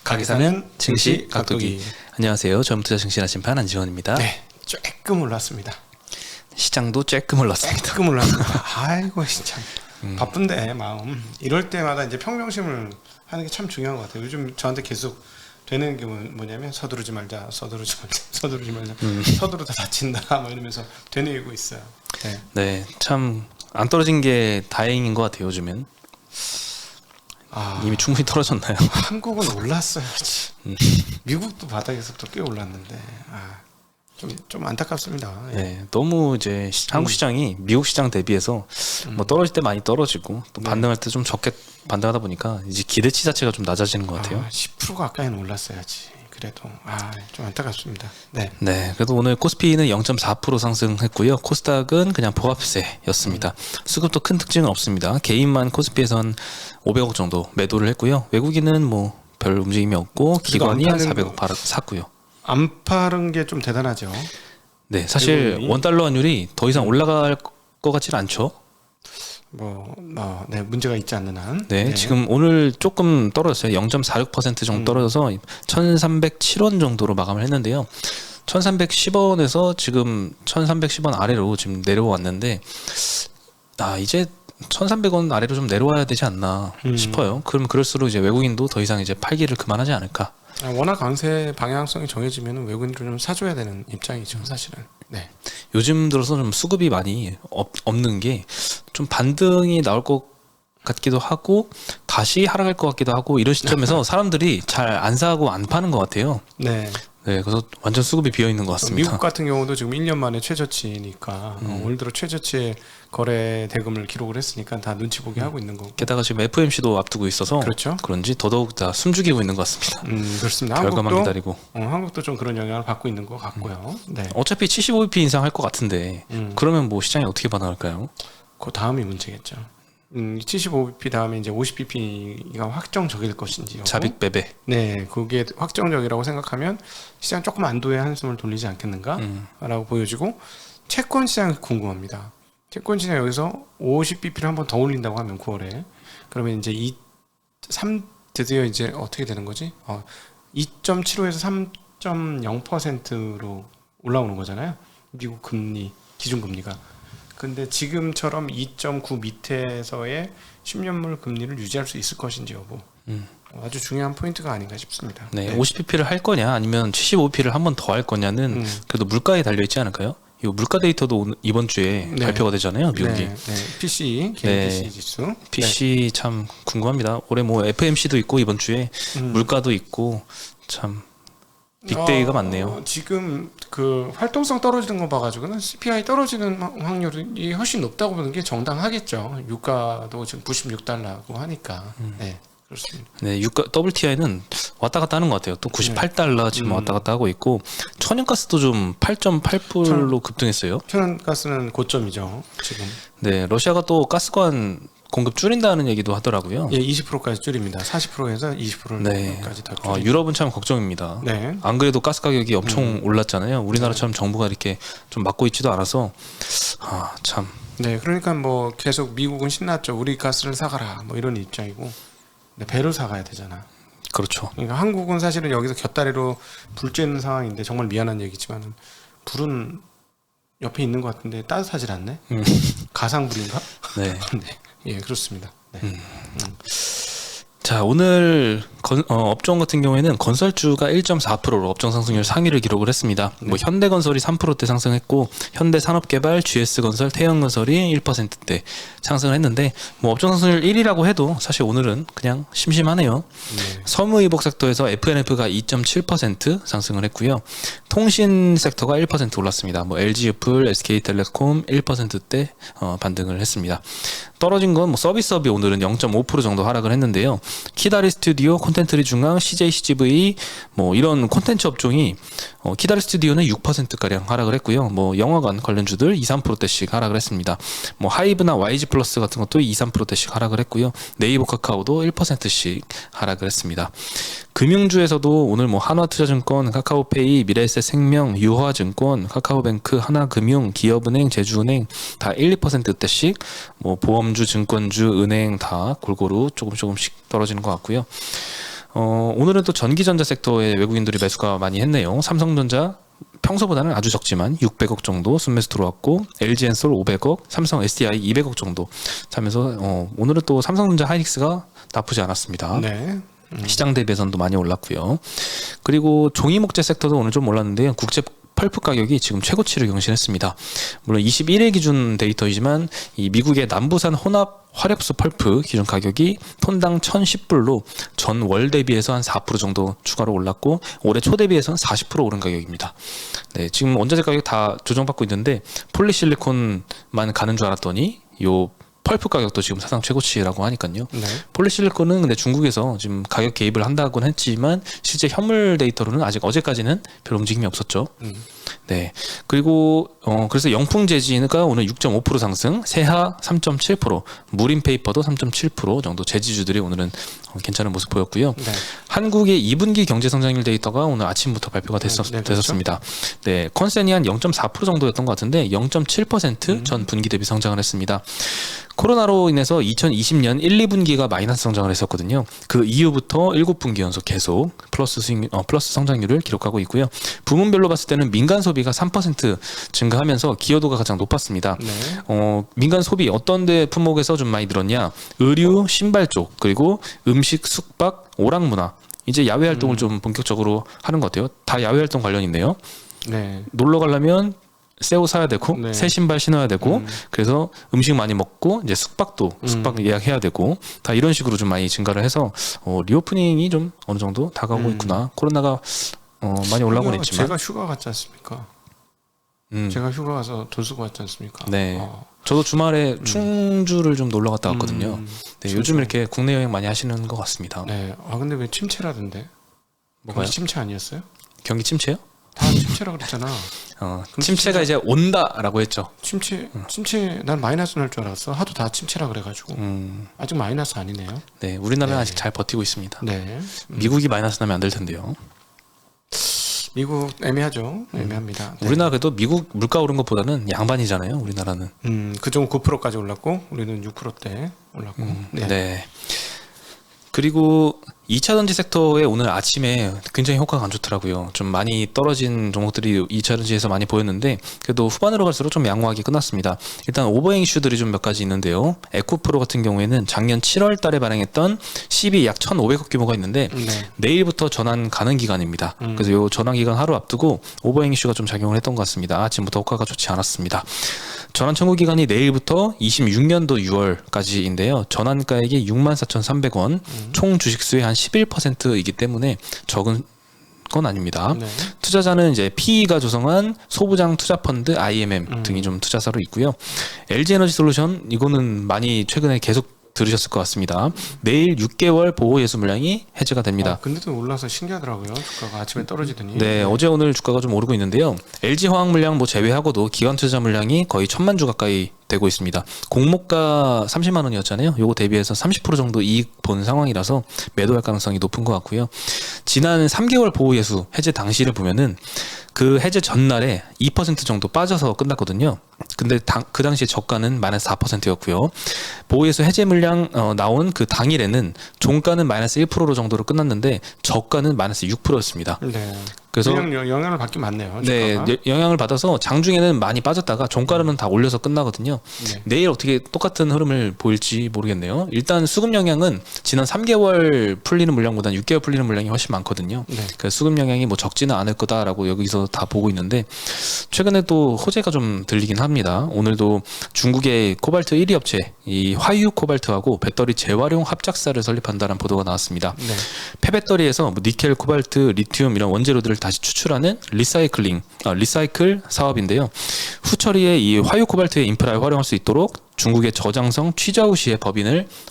가계사는 증시 각도기. 안녕하세요. 전투자 증시나 심판 안지원입니다. 네, 쬐끔 올랐습니다. 시장도 쬐끔 올랐습니다. 쬐끔 올랐습니다. 아이고 진짜 바쁜데 마음. 이럴 때마다 이제 평정심을 하는 게 참 중요한 것 같아요. 요즘 저한테 계속 되는 게 뭐냐면 서두르지 말자, 서두르지 말자, 서두르다 다친다, 뭐 이러면서 되뇌이고 있어요. 네, 참 안 떨어진 게 다행인 것 같아요. 요즘은. 이미 충분히 떨어졌나요? 한국은 올랐어야지. 미국도 바닥에서 또 꽤 올랐는데 좀 안타깝습니다. 네, 너무 이제 한국 시장이 미국 시장 대비해서 뭐 떨어질 때 많이 떨어지고 또 반등할 때 좀 적게 반등하다 보니까 이제 기대치 자체가 좀 낮아지는 것 같아요. 10% 가까이는 올랐어야지. 그래도 좀 안타깝습니다. 네. 그래도 오늘 코스피는 0.4% 상승했고요. 코스닥은 그냥 보합세였습니다. 수급도 큰 특징은 없습니다. 개인만 코스피에선 500억 정도 매도를 했고요. 외국인은 뭐 별 움직임이 없고 기관이 한 400억 샀고요. 안 파는 게 좀 대단하죠. 네, 사실 원달러 환율이 더 이상 올라갈 것 같지는 않죠. 네, 문제가 있지 않는 한. 네, 지금 오늘 조금 떨어졌어요. 0.46% 정도 떨어져서 1,307원 정도로 마감을 했는데요. 1,310원에서 지금 1,310원 아래로 지금 내려왔는데, 이제 1,300원 아래로 좀 내려와야 되지 않나 싶어요. 그럼 그럴수록 이제 외국인도 더 이상 이제 팔기를 그만하지 않을까. 워낙 강세 방향성이 정해지면 외국인들을 좀 사줘야 되는 입장이죠, 사실은. 네. 요즘 들어서 좀 수급이 많이 없는 게 좀 반등이 나올 것 같기도 하고 다시 하락할 것 같기도 하고 이런 시점에서 사람들이 잘 안 사고 안 파는 것 같아요. 네. 네, 그래서 완전 수급이 비어 있는 것 같습니다. 미국 같은 경우도 지금 1년 만에 최저치니까 올 들어 최저치의 거래 대금을 기록을 했으니까 다 눈치 보게 하고 있는 거고. 게다가 지금 FOMC도 앞두고 있어서 그렇죠. 그런지 더더욱 다 숨죽이고 있는 것 같습니다. 그렇습니다. 결과만 기다리고. 한국도 좀 그런 영향을 받고 있는 것 같고요. 네. 어차피 75bp 인상 할 것 같은데 그러면 뭐 시장이 어떻게 반응할까요? 그 다음이 문제겠죠. 75bp 다음에 이제 50bp가 확정적일 것인지. 자빅배배. 네, 그게 확정적이라고 생각하면 시장 조금 안도의 한숨을 돌리지 않겠는가라고 보여지고, 채권 시장이 궁금합니다. 채권 시장 여기서 50bp를 한 번 더 올린다고 하면 9월에 그러면 이제 드디어 이제 어떻게 되는 거지? 2.75에서 3.0%로 올라오는 거잖아요. 미국 금리 기준금리가. 근데 지금처럼 2.9 밑에서의 10년물 금리를 유지할 수 있을 것인지 여부. 아주 중요한 포인트가 아닌가 싶습니다. 네, 50bp를 할 거냐 아니면 75bp를 한 번 더 할 거냐는 그래도 물가에 달려 있지 않을까요? 이 물가 데이터도 이번 주에 발표가 되잖아요, 미국이. PC, PC 지수. PC 참 궁금합니다. 올해 뭐 FMC도 있고 이번 주에 물가도 있고 참 빅데이가 많네요. 지금 그 활동성 떨어지는 거 봐가지고는 CPI 떨어지는 확률이 훨씬 높다고 보는 게 정당하겠죠. 유가도 지금 96달러고 하니까. 네, 그렇습니다. 네, 유가 WTI는 왔다 갔다 하는 것 같아요. 또 98달러 지금 왔다 갔다 하고 있고 천연가스도 좀 8.8%로 급등했어요. 천연가스는 고점이죠, 지금. 네, 러시아가 또 가스관 공급 줄인다는 얘기도 하더라고요. 예, 20%까지 줄입니다. 40%에서 20%까지 더 줄입니다. 유럽은 참 걱정입니다. 네. 안 그래도 가스 가격이 엄청 올랐잖아요. 우리나라처럼 정부가 이렇게 좀 막고 있지도 않아서 참. 네, 그러니까 뭐 계속 미국은 신났죠. 우리 가스를 사가라, 뭐 이런 입장이고. 네, 배를 사가야 되잖아. 그렇죠. 그러니까 한국은 사실은 여기서 곁다리로 불 쬐는 상황인데 정말 미안한 얘기지만 불은 옆에 있는 것 같은데 따뜻하질 않네. 가상불인가? 네. 네. 예, 그렇습니다. 네. 자, 오늘 업종 같은 경우에는 건설주가 1.4%로 업종 상승률 상위를 기록을 했습니다. 뭐 현대건설이 3%대 상승했고 현대산업개발, GS건설, 태영건설이 1%대 상승을 했는데 뭐 업종 상승률 1위라고 해도 사실 오늘은 그냥 심심하네요. 섬유이복 섹터에서 FNF가 2.7% 상승을 했고요. 통신 섹터가 1% 올랐습니다. 뭐 LG유플, SK텔레콤 1%대 반등을 했습니다. 떨어진 건 뭐 서비스업이 오늘은 0.5% 정도 하락을 했는데요. 키다리 스튜디오, 콘텐츠리 중앙, CJ CGV 뭐 이런 콘텐츠 업종이 키다리 스튜디오는 6%가량 하락을 했고요. 뭐 영화관 관련주들 2, 3%대씩 하락을 했습니다. 뭐 하이브나 YG 플러스 같은 것도 2, 3%대씩 하락을 했고요. 네이버 카카오도 1%씩 하락을 했습니다. 금융주에서도 오늘 뭐 한화투자증권, 카카오페이, 미래에셋생명, 유화증권, 카카오뱅크, 하나금융, 기업은행, 제주은행 다 1, 2%대씩 뭐 보험주, 증권주, 은행 다 골고루 조금씩 떨어지는 것 같고요. 오늘은 또 전기전자 섹터에 외국인들이 매수가 많이 했네요. 삼성전자 평소보다는 아주 적지만 600억 정도 순매수 들어왔고 LG엔솔 500억, 삼성 SDI 200억 정도 차면서 오늘은 또 삼성전자 하이닉스가 나쁘지 않았습니다. 네. 시장 대비해서도 많이 올랐고요. 그리고 종이목재 섹터도 오늘 좀 올랐는데요. 국제 펄프 가격이 지금 최고치를 경신했습니다. 물론 21일 기준 데이터이지만 이 미국의 남부산 혼합 화력수 펄프 기준 가격이 톤당 1,010불로 전월 대비해서 한 4% 정도 추가로 올랐고 올해 초 대비해서는 40% 오른 가격입니다. 네, 지금 원자재 가격 다 조정받고 있는데 폴리실리콘만 가는 줄 알았더니 요 펄프 가격도 지금 사상 최고치라고 하니까요. 네. 폴리실리콘은 근데 중국에서 지금 가격 개입을 한다고는 했지만 실제 현물 데이터로는 아직 어제까지는 별 움직임이 없었죠. 네. 그리고 그래서 영풍 재지가 오늘 6.5% 상승, 세하 3.7%, 무림 페이퍼도 3.7% 정도 재지주들이 오늘은 괜찮은 모습 보였고요. 네. 한국의 2분기 경제 성장률 데이터가 오늘 아침부터 발표가 됐었습니다. 네, 컨센이 한 0.4% 정도였던 것 같은데 0.7% 전 분기 대비 성장을 했습니다. 코로나로 인해서 2020년 1, 2분기가 마이너스 성장을 했었거든요. 그 이후부터 7분기 연속 계속 플러스 성장률을 기록하고 있고요. 부문별로 봤을 때는 민간 소비가 3% 증가하면서 기여도가 가장 높았습니다. 네. 민간 소비 어떤 데 품목에서 좀 많이 늘었냐? 의류, 신발 쪽, 그리고 음식, 숙박, 오락문화. 이제 야외 활동을 좀 본격적으로 하는 것 같아요. 다 야외 활동 관련인데요. 네. 놀러 가려면 새 옷 사야 되고 네. 새 신발 신어야 되고 그래서 음식 많이 먹고 이제 숙박 예약해야 되고 다 이런 식으로 좀 많이 증가를 해서 리오프닝이 좀 어느 정도 다가오고 있구나. 코로나가 많이 올라오곤 했지만 제가 휴가 갔지 않습니까? 제가 휴가 가서 돈 쓰고 왔지 않습니까? 네. 저도 주말에 충주를 좀 놀러 갔다 왔거든요. 네, 요즘 이렇게 국내 여행 많이 하시는 것 같습니다. 네. 아 근데 왜 침체라던데? 뭐가요? 경기 침체 아니었어요? 경기 침체요? 다 침체라 그랬잖아. 침체가 이제 온다라고 했죠. 침체 난 마이너스 날 줄 알았어. 하도 다 침체라 그래가지고 아직 마이너스 아니네요. 네, 우리나라는 네. 아직 잘 버티고 있습니다. 네. 미국이 마이너스 나면 안 될 텐데요. 미국 애매하죠. 애매합니다. 네. 우리나라 그래도 미국 물가 오른 것보다는 양반이잖아요. 우리나라는. 그중 9%까지 올랐고 우리는 6%대 올랐고. 네. 그리고 2차 전지 섹터에 오늘 아침에 굉장히 효과가 안 좋더라고요. 좀 많이 떨어진 종목들이 2차 전지에서 많이 보였는데 그래도 후반으로 갈수록 좀 양호하게 끝났습니다. 일단 오버행 이슈들이 좀 몇 가지 있는데요. 에코프로 같은 경우에는 작년 7월 달에 발행했던 CB 약 1,500억 규모가 있는데 내일부터 전환 가능 기간입니다. 그래서 이 전환 기간 하루 앞두고 오버행 이슈가 좀 작용을 했던 것 같습니다. 아침부터 효과가 좋지 않았습니다. 전환 청구 기간이 내일부터 26년도 6월까지인데요. 전환가액이 64,300원, 총 주식수의 한 11%이기 때문에 적은 건 아닙니다. 네. 투자자는 이제 PE가 조성한 소부장 투자펀드 IMM 등이 좀 투자사로 있고요. LG에너지솔루션 이거는 많이 최근에 계속 들으셨을 것 같습니다. 내일 6개월 보호 예수 물량이 해제가 됩니다. 근데도 올라서 신기하더라고요. 주가가 아침에 떨어지더니. 네, 어제 오늘 주가가 좀 오르고 있는데요. LG 화학 물량 뭐 제외하고도 기관 투자 물량이 거의 1,000만 주 가까이 되고 있습니다. 공모가 30만 원이었잖아요. 요거 대비해서 30% 정도 이익 본 상황이라서 매도할 가능성이 높은 것 같고요. 지난 3개월 보호 예수 해제 당시를 보면은 그 해제 전날에 2% 정도 빠져서 끝났거든요. 근데 그 당시에 저가는 마이너스 4%였고요. 보호예수 해제 물량 나온 그 당일에는 종가는 마이너스 1% 정도로 끝났는데 저가는 마이너스 6%였습니다. 네. 그래서 영향을 받긴 많네요. 네, 주가가. 영향을 받아서 장중에는 많이 빠졌다가 종가로는 다 올려서 끝나거든요. 네. 내일 어떻게 똑같은 흐름을 보일지 모르겠네요. 일단 수급 영향은 지난 3개월 풀리는 물량보다는 6개월 풀리는 물량이 훨씬 많거든요. 네. 그 수급 영향이 뭐 적지는 않을 거다라고 여기서 다 보고 있는데 최근에 또 호재가 좀 들리긴 합니다. 오늘도 중국의 코발트 1위 업체 이 화유 코발트하고 배터리 재활용 합작사를 설립한다는 보도가 나왔습니다. 네. 폐배터리에서 뭐 니켈, 코발트, 리튬 이런 원재료들을 다시 추출하는 리사이클 사업인데요. 후처리에 이 화유 코발트의 인프라에 활용할 수 있도록 중국의 저장성 취저우시의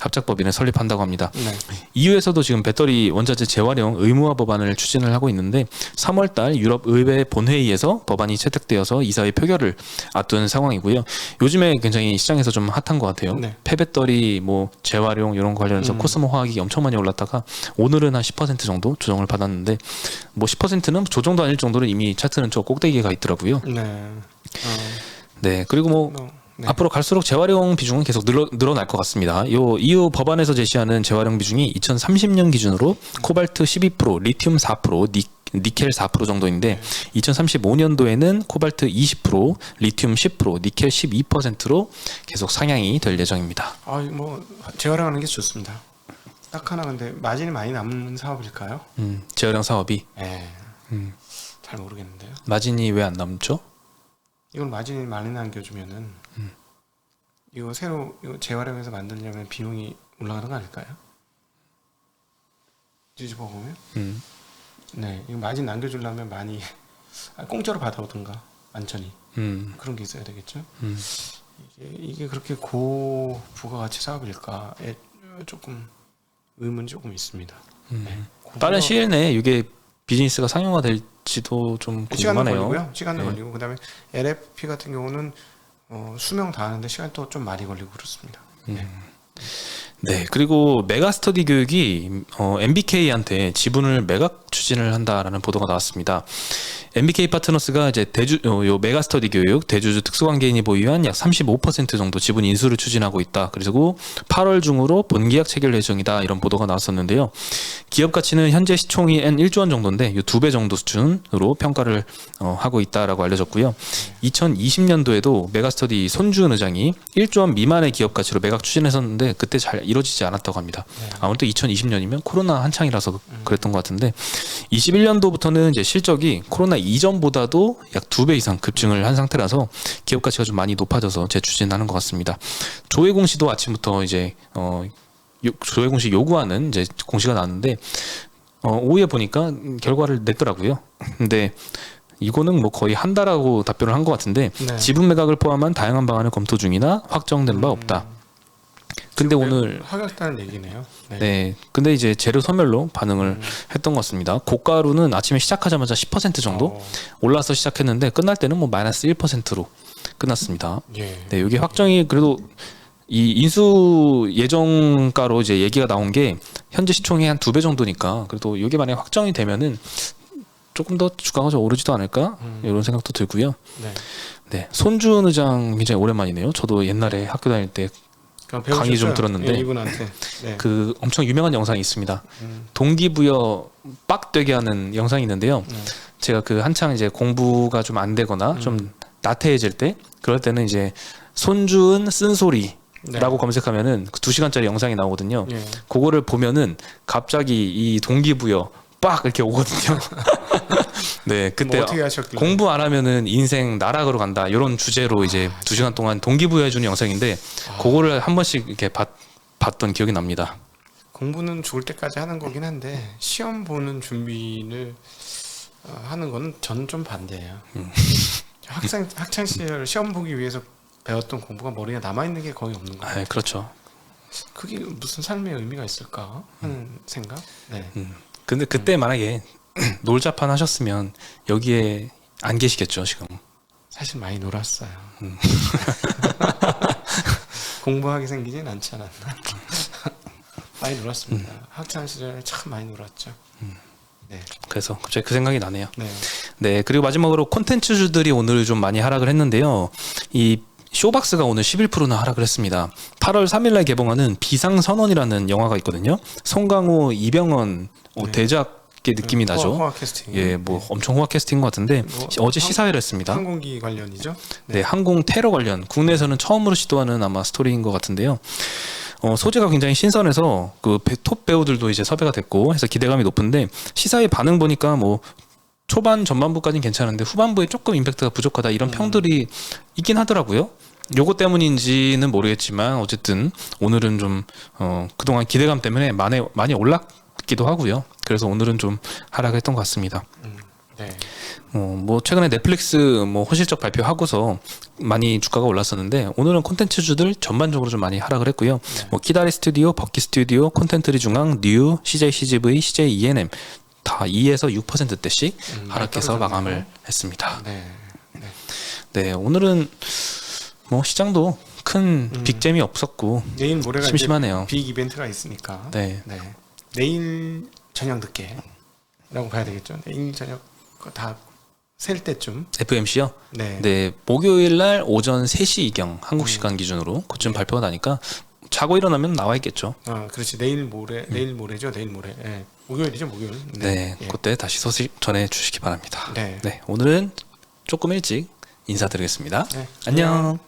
합작법인을 설립한다고 합니다. 네. EU에서도 지금 배터리 원자재 재활용 의무화 법안을 추진을 하고 있는데 3월달 유럽 의회 본회의에서 법안이 채택되어서 이사의 표결을 앞둔 상황이고요. 요즘에 굉장히 시장에서 좀 핫한 것 같아요. 네. 폐배터리 뭐 재활용 이런 거 관련해서 코스모 화학이 엄청 많이 올랐다가 오늘은 한 10% 정도 조정을 받았는데 뭐 10%는 조정도 아닐 정도로 이미 차트는 저 꼭대기에 가 있더라고요. 네. 네, 그리고 뭐 네. 앞으로 갈수록 재활용 비중은 계속 늘어날 것 같습니다. 요 EU 법안에서 제시하는 재활용 비중이 2030년 기준으로 코발트 12%, 리튬 4%, 니켈 4% 정도인데 2035년도에는 코발트 20%, 리튬 10%, 니켈 12%로 계속 상향이 될 예정입니다. 뭐 재활용하는 게 좋습니다. 딱 하나 근데 마진이 많이 남는 사업일까요? 재활용 사업이 네. 잘 모르겠는데요. 마진이 왜 안 남죠? 이걸 마진이 많이 남겨주면은 이거 새로 이거 재활용해서 만들려면 비용이 올라가는 거 아닐까요? 뒤집어 보면 네, 이거 마진 남겨주려면 많이 공짜로 받아오든가 완전히 그런 게 있어야 되겠죠. 이게 그렇게 고부가가치 사업일까에 조금 의문이 조금 있습니다. 네. 빠른 시일 내에 이게 비즈니스가 상용화 될지도 좀 시간도 궁금하네요. 걸리고요. 시간도 네. 걸리고 그다음에 LFP 같은 경우는 수명 다 하는데 시간 또 좀 많이 걸리고 그렇습니다. 네, 그리고 메가스터디 교육이 MBK한테 지분을 매각 추진을 한다라는 보도가 나왔습니다. MBK 파트너스가 이제 요 메가스터디 교육 대주주 특수관계인이 보유한 약 35% 정도 지분 인수를 추진하고 있다. 그리고 8월 중으로 본계약 체결 예정이다. 이런 보도가 나왔었는데요. 기업 가치는 현재 시총이 1조 원 정도인데 이 2배 정도 수준으로 평가를 하고 있다라고 알려졌고요. 2020년도에도 메가스터디 손주은 의장이 1조 원 미만의 기업 가치로 매각 추진했었는데 그때 잘 이루어지지 않았다고 합니다. 아무래도 2020년이면 코로나 한창이라서 그랬던 것 같은데 21년도부터는 이제 실적이 코로나 이전보다도 약 2배 이상 급증을 한 상태라서 기업 가치가 좀 많이 높아져서 재추진하는 것 같습니다. 조회 공시도 아침부터 이제 조회 공시 요구하는 이제 공시가 나왔는데 오후에 보니까 결과를 냈더라고요. 근데 이거는 뭐 거의 한다라고 답변을 한 것 같은데 네. 지분 매각을 포함한 다양한 방안을 검토 중이나 확정된 바 없다. 근데 오늘 하겠다는 얘기네요. 네. 네, 근데 이제 재료 소멸로 반응을 했던 것 같습니다. 고가루는 아침에 시작하자마자 10% 정도 올라서 시작했는데 끝날 때는 뭐 마이너스 1%로 끝났습니다. 예. 네, 여기 확정이 그래도 이 인수 예정가로 이제 얘기가 나온 게 현재 시총이 한 2배 정도니까 그래도 이게 만약에 확정이 되면은 조금 더 주가가 좀 오르지도 않을까 이런 생각도 들고요. 네. 네, 손주은 의장 굉장히 오랜만이네요. 저도 옛날에 학교 다닐 때 강의 좀 들었는데 예, 이분한테 네. 그 엄청 유명한 영상이 있습니다. 동기부여 빡되게 하는 영상이 있는데요. 제가 그 한창 이제 공부가 좀 안 되거나 좀 나태해질 때 그럴 때는 이제 손주은 쓴소리 라고 검색하면은 2시간짜리 영상이 나오거든요. 예. 그거를 보면은 갑자기 이 동기부여 빡 이렇게 오거든요. 네, 그때 뭐 어떻게 하셨길래? 공부 안 하면은 인생 나락으로 간다 이런 주제로 이제 2시간 동안 동기부여해주는 영상인데 그거를 한 번씩 이렇게 봤던 기억이 납니다. 공부는 죽을 때까지 하는 거긴 한데 시험 보는 준비를 하는 거는 저는 좀 반대예요. 학창 시절 시험 보기 위해서 배웠던 공부가 머리에 남아 있는 게 거의 없는 거예요. 아, 그렇죠. 그게 무슨 삶의 의미가 있을까 하는 생각. 네. 근데 그때 만약에 놀자판 하셨으면 여기에 안 계시겠죠 지금. 사실 많이 놀았어요. 공부하게 생기진 않지 않았나. 많이 놀았습니다. 학창 시절에 참 많이 놀았죠. 네. 그래서 갑자기 그 생각이 나네요. 네. 네, 그리고 마지막으로 콘텐츠주들이 오늘 좀 많이 하락을 했는데요. 이 쇼박스가 오늘 11%나 하락을 했습니다. 8월 3일날 개봉하는 비상선언이라는 영화가 있거든요. 송강호, 이병헌 네. 대작의 느낌이 나죠. 호화 캐스팅. 예, 뭐 엄청 호화 캐스팅인 것 같은데 어제 시사회를 했습니다. 항공기 관련이죠. 네, 항공 테러 관련 국내에서는 처음으로 시도하는 아마 스토리인 것 같은데요. 소재가 굉장히 신선해서 그 톱 배우들도 이제 섭외가 됐고 해서 기대감이 높은데 시사회 반응 보니까 뭐 초반 전반부까지는 괜찮은데 후반부에 조금 임팩트가 부족하다 이런 평들이 있긴 하더라고요. 요거 때문인지는 모르겠지만 어쨌든 오늘은 좀 그동안 기대감 때문에 많이 올랐기도 하고요. 그래서 오늘은 좀 하락했던 것 같습니다. 네. 뭐 최근에 넷플릭스 뭐 호실적 발표하고서 많이 주가가 올랐었는데 오늘은 콘텐츠주들 전반적으로 좀 많이 하락을 했고요. 뭐 키다리 스튜디오, 버키 스튜디오, 콘텐츠리 중앙, 뉴, CJ CGV, CJ ENM 다 2에서 6%대씩 하락해서 마감을 했습니다. 네. 네. 네, 오늘은 뭐 시장도 큰 빅잼이 없었고 내일 모레가 심심하네요. 이제 빅 이벤트가 있으니까. 네. 네. 내일 저녁 늦게라고 봐야 되겠죠. 내일 저녁 다 셀 때쯤. FMC요? 네. 네, 목요일 날 오전 3시경 한국 시간 기준으로 그쯤 발표가 나니까 자고 일어나면 나와 있겠죠. 아, 그렇지. 내일 모레죠. 내일 모레. 예. 목요일이죠, 목요일. 네, 예. 그때 다시 소식 전해 주시기 바랍니다. 네. 네, 오늘은 조금 일찍 인사드리겠습니다. 네. 안녕.